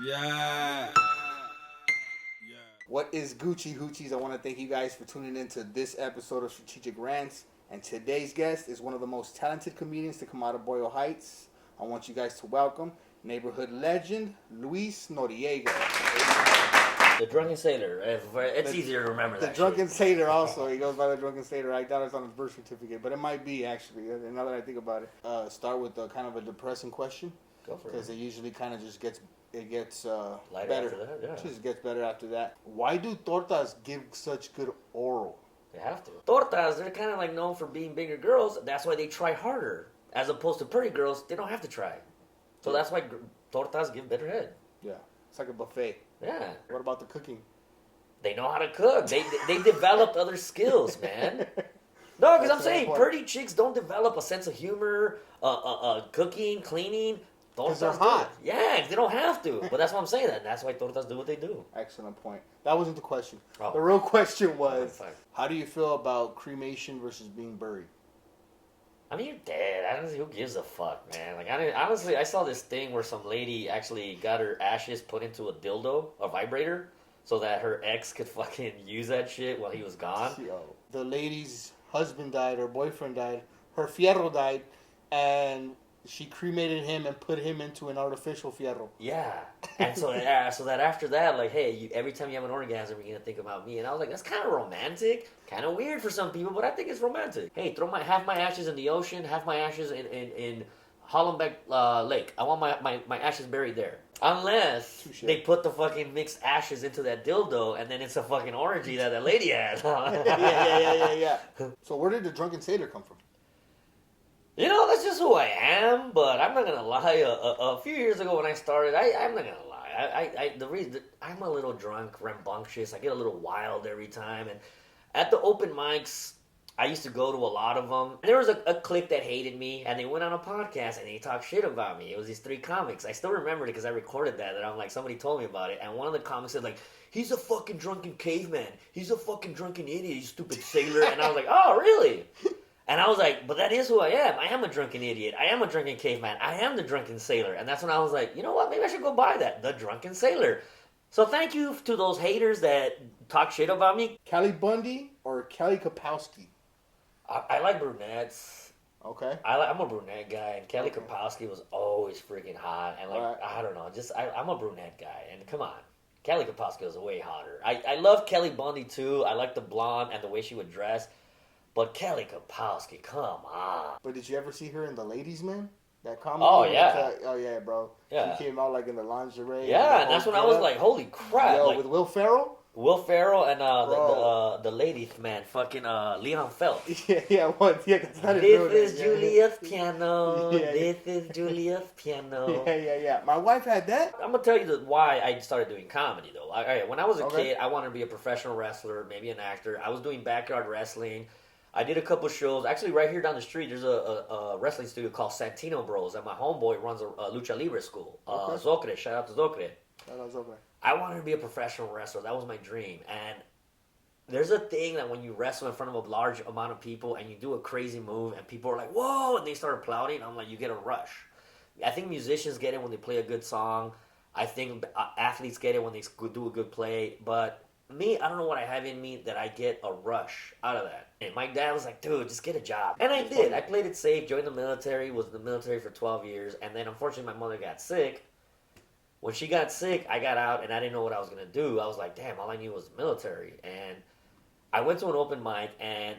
Yeah. What is Gucci Hoochies? I want to thank you guys for tuning in to this episode of Strategic Rants. And today's guest is one of the most talented comedians to come out of Boyle Heights. I want you guys to welcome neighborhood legend, Luis Noriega. The Drunken Sailor. It's easier to remember that. The Drunken Sailor also. He goes by the Drunken Sailor. I doubt it's on his birth certificate, but it might be, actually, now that I think about it. Start with kind of a depressing question. Go for it. Because it usually kind of just gets lighter better. after that, yeah. It just gets better after that. Why do tortas give such good oral? They have to. Tortas, they're kind of like known for being bigger girls. That's why they try harder. As opposed to pretty girls, they don't have to try. So that's why tortas give better head. Yeah. It's like a buffet. Yeah. What about the cooking? They know how to cook. They developed other skills, man. No, because I'm saying pretty chicks don't develop a sense of humor, cooking, cleaning. Because they're hot. Yeah, they don't have to. But that's what I'm saying. That's why tortas do what they do. Excellent point. That wasn't the question. Oh. The real question was, how do you feel about cremation versus being buried? I mean, you're dead. Honestly, who gives a fuck, man? Like, honestly, I saw this thing where some lady actually got her ashes put into a dildo, a vibrator, so that her ex could fucking use that shit while he was gone. Yo. The lady's husband died, her boyfriend died, her fierro died, and she cremated him and put him into an artificial fierro. Yeah. And so that after that, like, hey, every time you have an orgasm, you're going to think about me. And I was like, that's kind of romantic. Kind of weird for some people, but I think it's romantic. Hey, half my ashes in the ocean, half my ashes in Hollenbeck Lake. I want my ashes buried there. Unless they put the fucking mixed ashes into that dildo, and then it's a fucking orgy that lady had. yeah. So where did the Drunken Sailor come from? You know, that's just who I am, but I'm not gonna lie. A few years ago when I started, I'm not gonna lie. The reason I'm a little drunk, rambunctious. I get a little wild every time, and at the open mics, I used to go to a lot of them. And there was a clique that hated me, and they went on a podcast and they talked shit about me. It was these 3 comics. I still remember it because I recorded that. And I'm like, somebody told me about it, and one of the comics said like, "He's a fucking drunken caveman. He's a fucking drunken idiot. You stupid sailor." And I was like, "Oh, really?" And I was like, but that is who I am. I am a drunken idiot. I am a drunken caveman. I am the Drunken Sailor. And that's when I was like, you know what? Maybe I should go buy that. The Drunken Sailor. So thank you to those haters that talk shit about me. Kelly Bundy or Kelly Kapowski? I like brunettes. Okay. I'm a brunette guy. And Kelly Kapowski was always freaking hot. And like, I don't know. I'm a brunette guy. And come on. Kelly Kapowski was way hotter. I love Kelly Bundy too. I like the blonde and the way she would dress. But Kelly Kapowski, come on. But did you ever see her in The Ladies Man? That comedy? Oh, yeah. Oh, yeah, bro. Yeah. She came out like in the lingerie. Yeah, and that's when I was like, holy crap. Yo, like, with Will Ferrell? Will Ferrell and the ladies man, fucking Leon Phelps. Yeah, that's not his This real name. is Julia's piano. This is Julia's piano. Yeah. My wife had that. I'm gonna tell you why I started doing comedy though. When I was a kid, I wanted to be a professional wrestler, maybe an actor. I was doing backyard wrestling. I did a couple shows. Actually, right here down the street, there's a wrestling studio called Santino Bros. And my homeboy runs a Lucha Libre school. Zocre, shout out to Zocre. I wanted to be a professional wrestler. That was my dream. And there's a thing that when you wrestle in front of a large amount of people and you do a crazy move and people are like, whoa, and they start applauding, I'm like, you get a rush. I think musicians get it when they play a good song. I think athletes get it when they do a good play. But me, I don't know what I have in me that I get a rush out of that. And my dad was like, dude, just get a job. And I did. I played it safe, joined the military, was in the military for 12 years. And then unfortunately my mother got sick. When she got sick, I got out and I didn't know what I was going to do. I was like, damn, all I knew was the military. And I went to an open mic and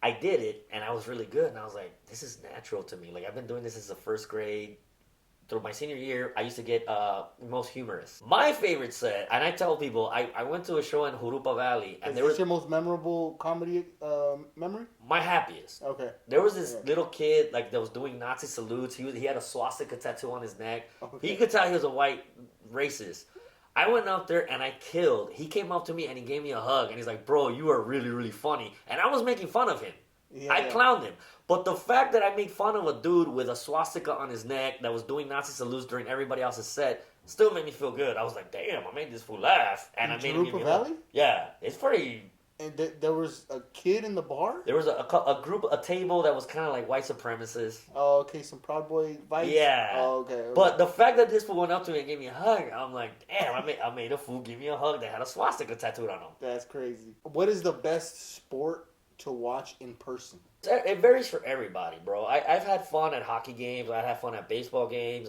I did it and I was really good. And I was like, this is natural to me. Like, I've been doing this since the first grade. Through my senior year, I used to get most humorous. My favorite set, and I tell people, I went to a show in Jurupa Valley. And is this your most memorable comedy memory? My happiest. Okay. There was this little kid that was doing Nazi salutes. He had a swastika tattoo on his neck. Okay. He could tell he was a white racist. I went up there and I killed. He came up to me and he gave me a hug. And he's like, bro, you are really, really funny. And I was making fun of him. I clowned him. But the fact that I made fun of a dude with a swastika on his neck that was doing Nazi salutes during everybody else's set still made me feel good. I was like, damn, I made this fool laugh. And I made him give me a hug. Yeah, it's pretty And there was a kid in the bar? There was a table that was kind of like white supremacists. Oh, okay, some Proud Boy vibes? Yeah. Oh, okay. But the fact that this fool went up to me and gave me a hug, I'm like, damn, I made a fool give me a hug that had a swastika tattooed on him. That's crazy. What is the best sport to watch in person? It varies for everybody, bro. I've had fun at hockey games. I've had fun at baseball games.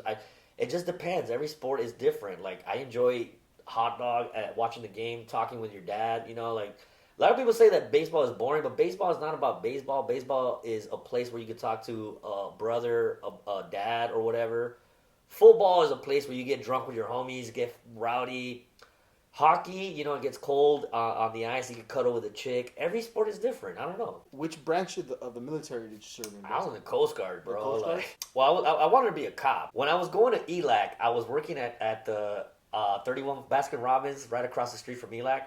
It just depends. Every sport is different. Like, I enjoy hot dog at watching the game, talking with your dad, you know, like... A lot of people say that baseball is boring, but baseball is not about baseball. Baseball is a place where you can talk to a brother, a dad, or whatever. Football is a place where you get drunk with your homies, get rowdy. Hockey, you know, it gets cold on the ice. You can cuddle with a chick. Every sport is different. I don't know. Which branch of the military did you serve in? I was in the Coast Guard, bro. The Coast Guard? Well, I wanted to be a cop. When I was going to ELAC, I was working at the 31 Baskin Robbins right across the street from ELAC.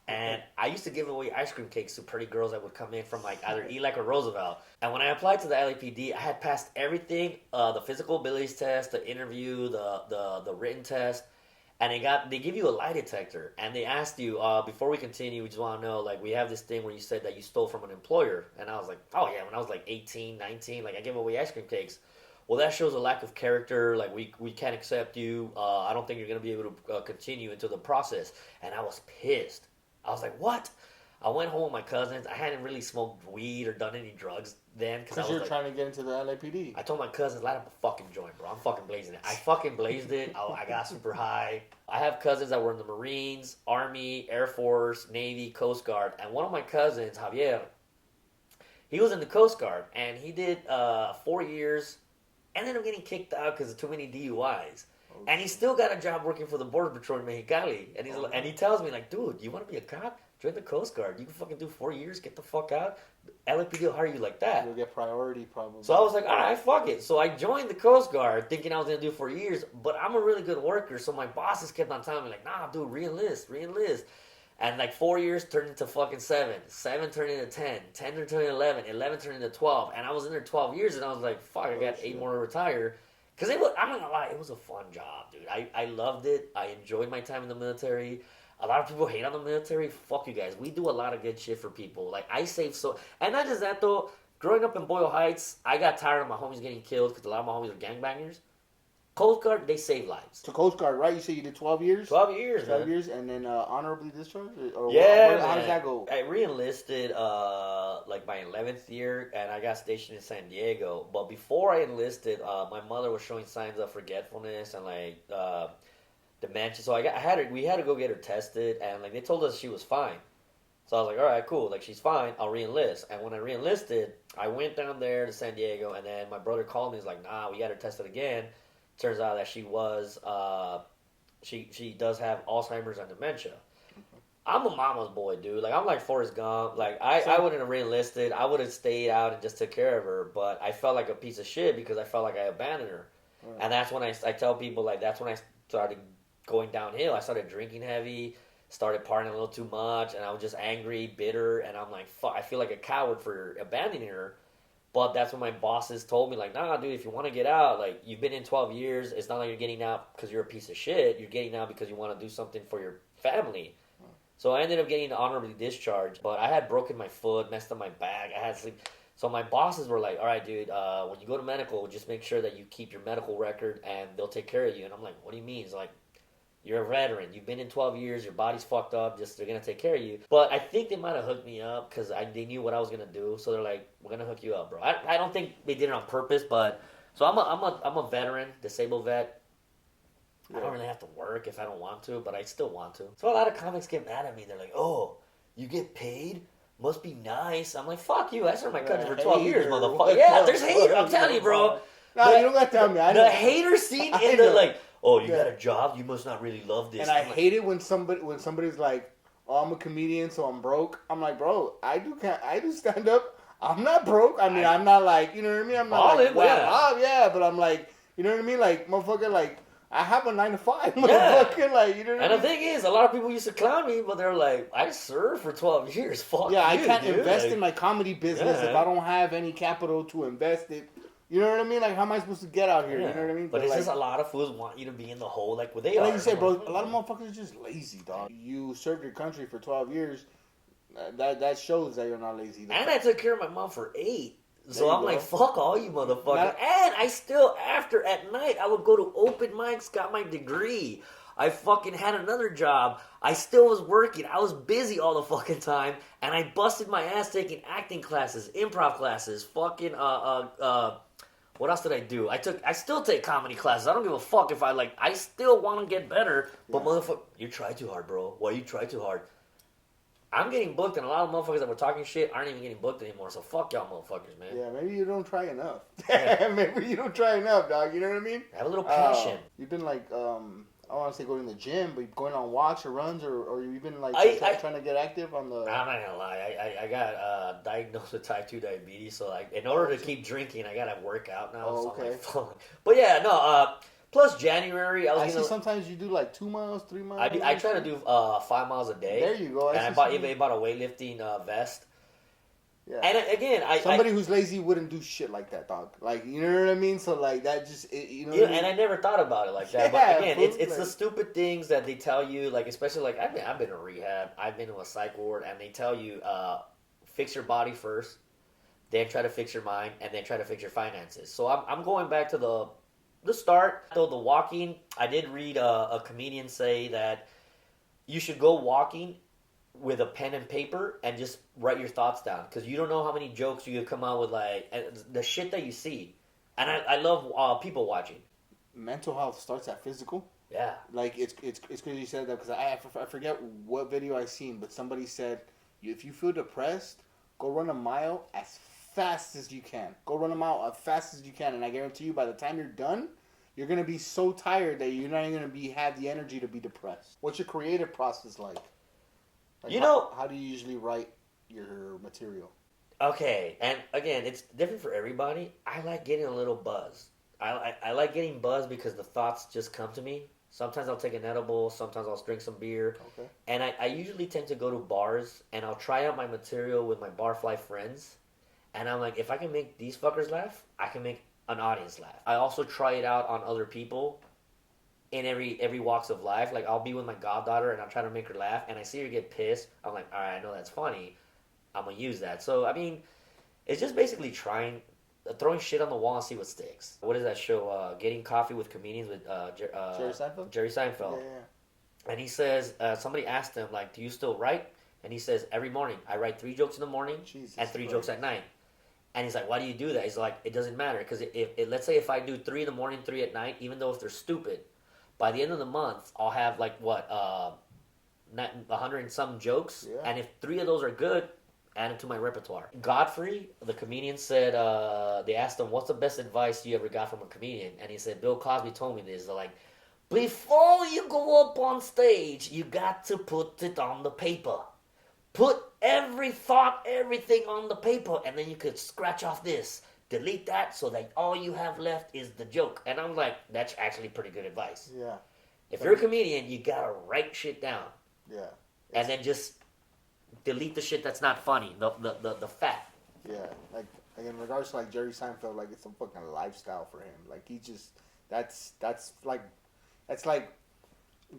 And I used to give away ice cream cakes to pretty girls that would come in from like either ELAC or Roosevelt. And when I applied to the LAPD, I had passed everything, the physical abilities test, the interview, the written test. And they give you a lie detector. And they asked you, before we continue, we just want to know, like, we have this thing where you said that you stole from an employer. And I was like, oh yeah, when I was like 18, 19, like I gave away ice cream cakes. Well, that shows a lack of character. Like, we can't accept you. I don't think you're going to be able to continue into the process. And I was pissed. I was like, what? I went home with my cousins. I hadn't really smoked weed or done any drugs then. Because you were trying to get into the LAPD. I told my cousins, light up a fucking joint, bro. I'm fucking blazing it. I fucking blazed it. I got super high. I have cousins that were in the Marines, Army, Air Force, Navy, Coast Guard. And one of my cousins, Javier, he was in the Coast Guard. And he did 4 years. Ended up getting kicked out because of too many DUIs. And he still got a job working for the Border Patrol in Mexicali. And he tells me, like, dude, you want to be a cop? Join the Coast Guard. You can fucking do 4 years, get the fuck out. LAPD will hire you like that. You'll get priority probably. So I was like, all right, fuck it. So I joined the Coast Guard thinking I was going to do 4 years. But I'm a really good worker. So my bosses kept on telling me, like, nah, dude, re-enlist. And like 4 years turned into fucking 7. 7 turned into 10. 10 turned into 11. 11 turned into 12. And I was in there 12 years and I was like, fuck, I got 8 more to retire. Because I'm not gonna lie, it was a fun job, dude. I loved it. I enjoyed my time in the military. A lot of people hate on the military. Fuck you guys. We do a lot of good shit for people. Like, I save so... And not just that, though. Growing up in Boyle Heights, I got tired of my homies getting killed because a lot of my homies are gangbangers. Coast Guard, they save lives. So Coast Guard, right? You said you did 12 years? 12 years, 12 years, and then honorably discharged? Or yeah, how does that go? I re-enlisted like my 11th year, and I got stationed in San Diego. But before I enlisted, my mother was showing signs of forgetfulness and like dementia. So we had to go get her tested, and like they told us she was fine. So I was like, all right, cool. Like, she's fine. I'll re-enlist. And when I re-enlisted, I went down there to San Diego, and then my brother called me. He's like, nah, we got her tested again. Turns out that she was, she does have Alzheimer's and dementia. I'm a mama's boy, dude. Like, I'm like Forrest Gump. Like, I wouldn't have re-enlisted. I would have stayed out and just took care of her. But I felt like a piece of shit because I felt like I abandoned her. Right. And that's when I tell people, like, that's when I started going downhill. I started drinking heavy, started partying a little too much, and I was just angry, bitter, and I'm like, fuck, I feel like a coward for abandoning her. But that's when my bosses told me, like, nah, dude, if you want to get out, like, you've been in 12 years. It's not like you're getting out because you're a piece of shit. You're getting out because you want to do something for your family. So I ended up getting honorably discharged. But I had broken my foot, messed up my back. I had sleep. So my bosses were like, all right, dude, when you go to medical, just make sure that you keep your medical record and they'll take care of you. And I'm like, what do you mean? It's like, you're a veteran. You've been in 12 years. Your body's fucked up. Just they're going to take care of you. But I think they might have hooked me up because they knew what I was going to do. So they're like, we're going to hook you up, bro. I don't think they did it on purpose, but... So I'm a veteran, disabled vet. Yeah. I don't really have to work if I don't want to, but I still want to. So a lot of comics get mad at me. They're like, oh, you get paid? Must be nice. I'm like, fuck you. I served my country for 12 years, motherfucker. Yeah, there's haters. I'm telling you, bro. No, you don't got to tell me. The hater scene in the, like... Oh, you got a job? You must not really love this. And I hate it when somebody's like, "Oh, I'm a comedian, so I'm broke." I'm like, "Bro, I do stand up. I'm not broke. I mean, I'm not like, you know what I mean? I'm not like, but I'm like, you know what I mean? Like, motherfucker, like, I have a 9 to 5, motherfucker, like, you know what I mean? And the thing is, a lot of people used to clown me, but they're like, I served for 12 years. Fuck yeah, you, I can't dude. invest in my comedy business if I don't have any capital to invest it. You know what I mean? Like, how am I supposed to get out here? Yeah. You know what I mean? But it's like, just a lot of fools want you to be in the hole like they are. Like you say, bro, a lot of motherfuckers are just lazy, dog. You served your country for 12 years. That shows that you're not lazy. And I took care of my mom for 8. So I'm like, fuck all you motherfuckers. And I still, after at night, I would go to open mics, got my degree. I fucking had another job. I still was working. I was busy all the fucking time. And I busted my ass taking acting classes, improv classes, fucking, what else did I do? I still take comedy classes. I don't give a fuck if I still want to get better. But motherfucker, you try too hard, bro. Why you try too hard? I'm getting booked, and a lot of motherfuckers that were talking shit aren't even getting booked anymore. So fuck y'all motherfuckers, man. Yeah, maybe you don't try enough. Yeah. Maybe you don't try enough, dog. You know what I mean? Have a little passion. You've been like, I don't want to say going to the gym, but going on walks or runs, or you've been like trying to get active on the... I'm not gonna lie. I got diagnosed with type 2 diabetes, so like in order to keep drinking, I gotta work out now. Oh, okay. So like, but yeah, no. Plus January, I see sometimes you do like 2 miles, 3 miles. I try to do 5 miles a day. There you go. And I bought a weightlifting vest. Yeah. And again, somebody who's lazy wouldn't do shit like that, dog. Like, you know what I mean? So like that just you know. Yeah, and I never thought about it like that. But again, it's the stupid things that they tell you. Like especially like I've been in rehab. I've been in a psych ward, and they tell you fix your body first, then try to fix your mind, and then try to fix your finances. So I'm going back to the start. Though the walking, I did read a comedian say that you should go walking with a pen and paper and just write your thoughts down, because you don't know how many jokes you could come out with, like the shit that you see. And I love people watching. Mental health starts at physical. Yeah, like it's crazy you said that, because I forget what video I seen, but somebody said if you feel depressed, go run a mile as fast as you can. Go run a mile as fast as you can, and I guarantee you, by the time you're done, you're gonna be so tired that you're not even gonna have the energy to be depressed. What's your creative process like? How do you usually write your material? Okay, and again, it's different for everybody. I like getting a little buzz. I like getting buzzed because the thoughts just come to me. Sometimes I'll take an edible. Sometimes I'll drink some beer. Okay. And I usually tend to go to bars, and I'll try out my material with my barfly friends. And I'm like, if I can make these fuckers laugh, I can make an audience laugh. I also try it out on other people in every walks of life. Like, I'll be with my goddaughter, and I'll try to make her laugh, and I see her get pissed. I'm like, all right, I know that's funny. I'm going to use that. So, I mean, it's just basically throwing shit on the wall and see what sticks. What is that show? Getting Coffee with Comedians with Jerry Seinfeld? Jerry Seinfeld. Yeah. And he says, somebody asked him, like, do you still write? And he says, every morning. I write 3 jokes in the morning and 3 jokes at night. And he's like, why do you do that? He's like, it doesn't matter. Because let's say if I do 3 in the morning, 3 at night, even though if they're stupid, by the end of the month, I'll have 100 and some jokes. Yeah. And if 3 of those are good, add them to my repertoire. Godfrey, the comedian, said, they asked him, what's the best advice you ever got from a comedian? And he said, Bill Cosby told me this. They're like, before you go up on stage, you got to put it on the paper. Put every thought, everything on the paper, and then you could scratch off this, delete that, so that all you have left is the joke. And I'm like, that's actually pretty good advice. Yeah. If you're a comedian, you gotta write shit down. Yeah. And then just delete the shit that's not funny, the fat. Yeah. Like in regards to like Jerry Seinfeld, like it's a fucking lifestyle for him. Like he just that's like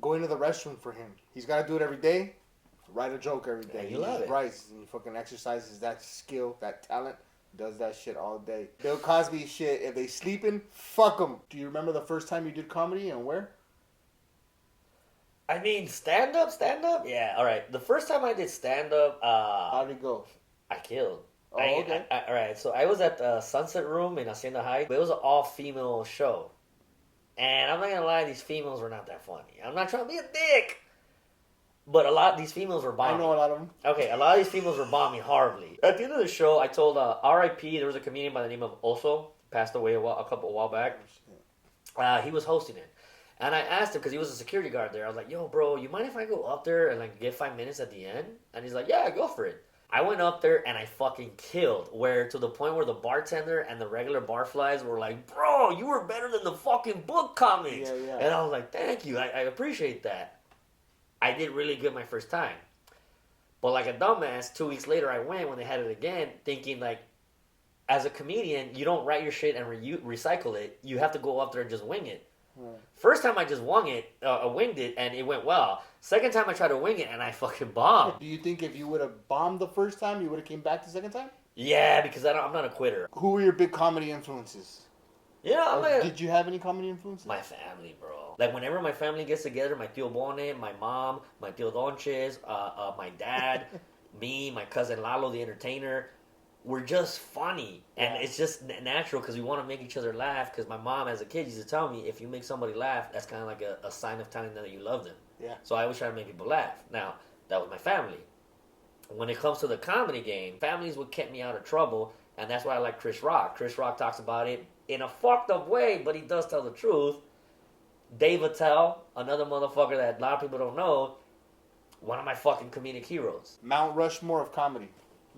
going to the restroom for him. He's got to do it every day. Write a joke every day. He love it. Writes and he fucking exercises that skill, that talent. Does that shit all day. Bill Cosby shit. If they sleeping, fuck them. Do you remember the first time you did comedy and where? I mean, stand up. Yeah, all right. The first time I did stand up, how'd it go? I killed. Oh, okay. All right. So I was at the Sunset Room in Hacienda Heights. It was an all-female show, and I'm not gonna lie, these females were not that funny. I'm not trying to be a dick. But a lot of these females were bombing. I know a lot of them. Okay, a lot of these females were bombing horribly. At the end of the show, I told R.I.P. There was a comedian by the name of Oso, passed away a while back. He was hosting it, and I asked him because he was a security guard there. I was like, "Yo, bro, you mind if I go up there and like get 5 minutes at the end?" And he's like, "Yeah, go for it." I went up there and I fucking killed. Where to the point where the bartender and the regular barflies were like, "Bro, you were better than the fucking book comics." Yeah. And I was like, "Thank you, I appreciate that." I did really good my first time. But like a dumbass, 2 weeks later I went when they had it again, thinking like, as a comedian, you don't write your shit and recycle it. You have to go up there and just wing it. Right. First time I just winged it, and it went well. Second time I tried to wing it, and I fucking bombed. Do you think if you would have bombed the first time, you would have came back the second time? Yeah, because I'm not a quitter. Who were your big comedy influences? Yeah, did you have any comedy influences? My family, bro. Like, whenever my family gets together, my tío Bone, my mom, my tío Donches, my dad, me, my cousin Lalo, the entertainer, we're just funny. And it's just natural because we want to make each other laugh. Because my mom, as a kid, used to tell me, if you make somebody laugh, that's kind of like a sign of telling them that you love them. Yeah. So I always try to make people laugh. Now, that was my family. When it comes to the comedy game, families would keep me out of trouble. And that's why I like Chris Rock. Chris Rock talks about it in a fucked up way, but he does tell the truth. Dave Attell, another motherfucker that a lot of people don't know, one of my fucking comedic heroes. Mount Rushmore of comedy.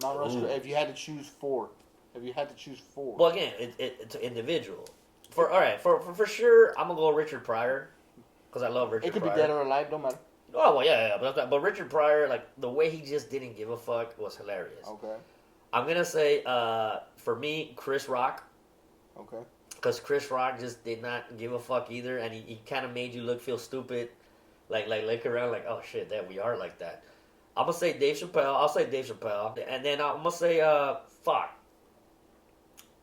Mount Rushmore. If you had to choose four. Well, again, it's individual. For sure, I'm gonna go Richard Pryor because I love Richard. It could Pryor. be dead or alive, don't matter. Oh well, yeah. But Richard Pryor, like the way he just didn't give a fuck was hilarious. Okay. I'm gonna say, for me, Chris Rock. Okay. Because Chris Rock just did not give a fuck either, and he kind of made you feel stupid, like look around like, oh shit, that we are like that. I'm gonna say Dave Chappelle. I'll say Dave Chappelle, and then I'm gonna say fuck.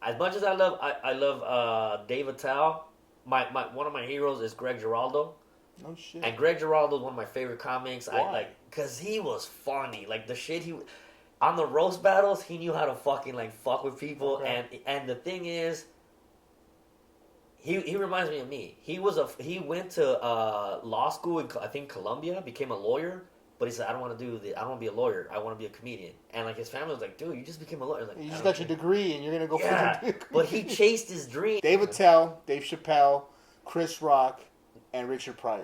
As much as I love Dave Attell, my one of my heroes is Greg Giraldo. No shit. And Greg Giraldo is one of my favorite comics. Why? Because he was funny. Like the shit on the roast battles, he knew how to fucking fuck with people. Okay. And the thing is, he reminds me of me. He went to law school in I think Columbia, became a lawyer. But he said, I don't want to be a lawyer. I want to be a comedian. And his family was like, dude, you just became a lawyer. Like, you just got your degree and you're going to go for your degree. But he chased his dream. Dave Attell, Dave Chappelle, Chris Rock, and Richard Pryor.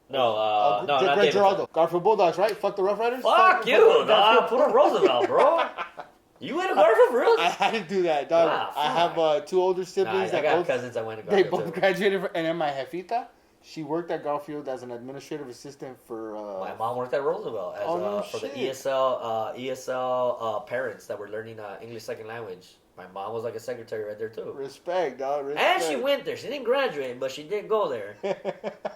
No, not Greg Dave Giraldo. Garfield Bulldogs, right? Fuck the Rough Riders? Fuck you, dog. Put a Roosevelt, bro. You went to Garfield, really? I had to do that, dog. Wow, I have two older siblings. I got cousins that went to Garfield. They both graduated. And then my jefita, she worked at Garfield as an administrative assistant for... my mom worked at Roosevelt for the ESL parents that were learning English second language. My mom was like a secretary right there, too. Respect, dog. Respect. And she went there. She didn't graduate, but she did go there.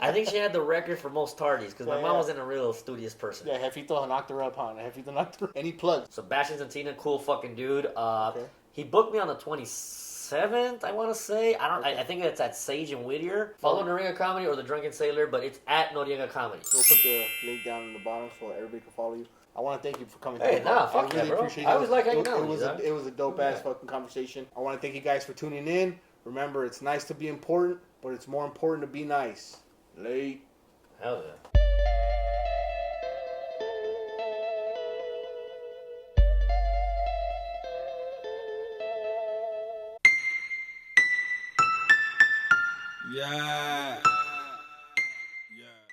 I think she had the record for most tardies, because my mom wasn't a real studious person. Yeah, Jefito knocked her up, huh? Any plugs? Sebastian Santina, cool fucking dude. Okay. He booked me on the 27th, I want to say. I think it's at Sage and Whittier. Follow Noriega Comedy or the Drunken Sailor, but it's at Noriega Comedy. We'll put the link down in the bottom so everybody can follow you. I want to thank you for coming. Hey, fuck yeah, bro. Appreciate I always like hanging out with you. It was a dope ass fucking conversation. I want to thank you guys for tuning in. Remember, it's nice to be important, but it's more important to be nice. Late. Hell yeah. Yeah.